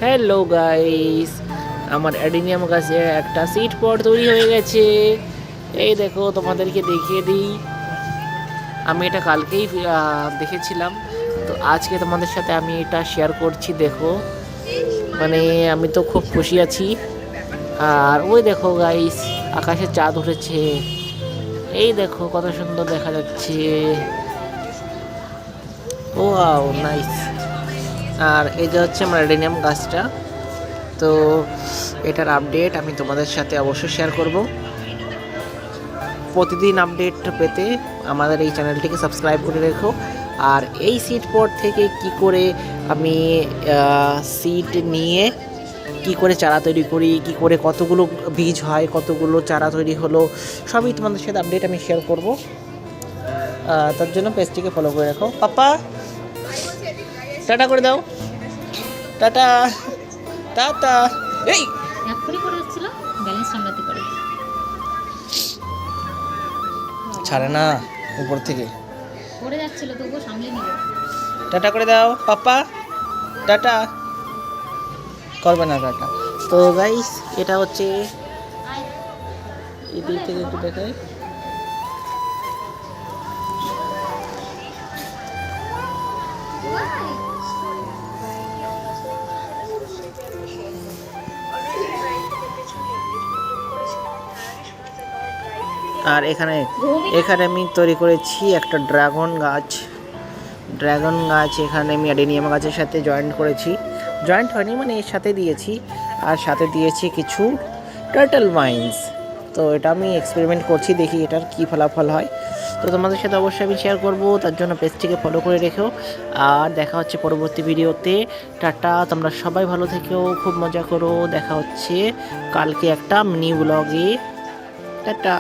Hello guys, আমার adenium গাছে একটা সিড পট তৈরি হয়ে গেছে। এই দেখো, তোমাদেরকে দেখিয়ে দিই। আমি এটা কালকেই দেখেছিলাম, তো আজকে তোমাদের সাথে আমি এটা শেয়ার করছি। দেখো, মানে আমি তো খুব খুশি আছি। আর ওই দেখো গাইস, আকাশে চাঁদ উঠেছে। এই দেখো কত সুন্দর দেখা যাচ্ছে। Wow, nice. আর এই যে হচ্ছে আমার অ্যাডিনিয়াম গাছটা। তো এটার আপডেট আমি তোমাদের সাথে অবশ্যই শেয়ার করব। প্রতিদিন আপডেট পেতে আমাদের এই চ্যানেলটিকে সাবস্ক্রাইব করে রেখো। আর এই সিড পট থেকে কি করে আমি সিড নিয়ে কি করে চারা তৈরি করি, কি করে কতগুলো বীজ হয়, কতগুলো চারা তৈরি হলো, সবই তোমাদের সাথে আপডেট আমি শেয়ার করব। তার জন্য পেজটিকে ফলো করে রাখো। পাপা, টাটা করে দাও। Tata tata. এই এক্ষুনি করে যাচ্ছিল, ব্যালেন্স সামলাতে পারে। ছাড়ে না উপর থেকে। পড়ে যাচ্ছিল, তবুও সামলে নিল। টাটা করে দাও পাপা। টাটা করবে না টাটা। তো গাইস, এটা হচ্ছে এদিক থেকে একটু দেখাই। আর এখানে আমি তৈরি করেছি একটা ড্রাগন গাছ। এখানে আমি অ্যাডেনিয়াম গাছের সাথে জয়েন্ট করেছি। জয়েন্ট হয়নি, মানে এর সাথে দিয়েছি। আর সাথে দিয়েছি কিছু টার্টল মাইন্স। তো এটা আমি এক্সপেরিমেন্ট করছি, দেখি এটার কী ফলাফল হয়। তো তোমাদের সাথে অবশ্যই আমি শেয়ার করব, তার জন্য পেজটিকে ফলো করে রেখো। আর দেখা হচ্ছে পরবর্তী ভিডিওতে। টাটা, তোমরা সবাই ভালো থেকো, খুব মজা করো। দেখা হচ্ছে কালকে একটা মিনি ব্লগে। টাটা।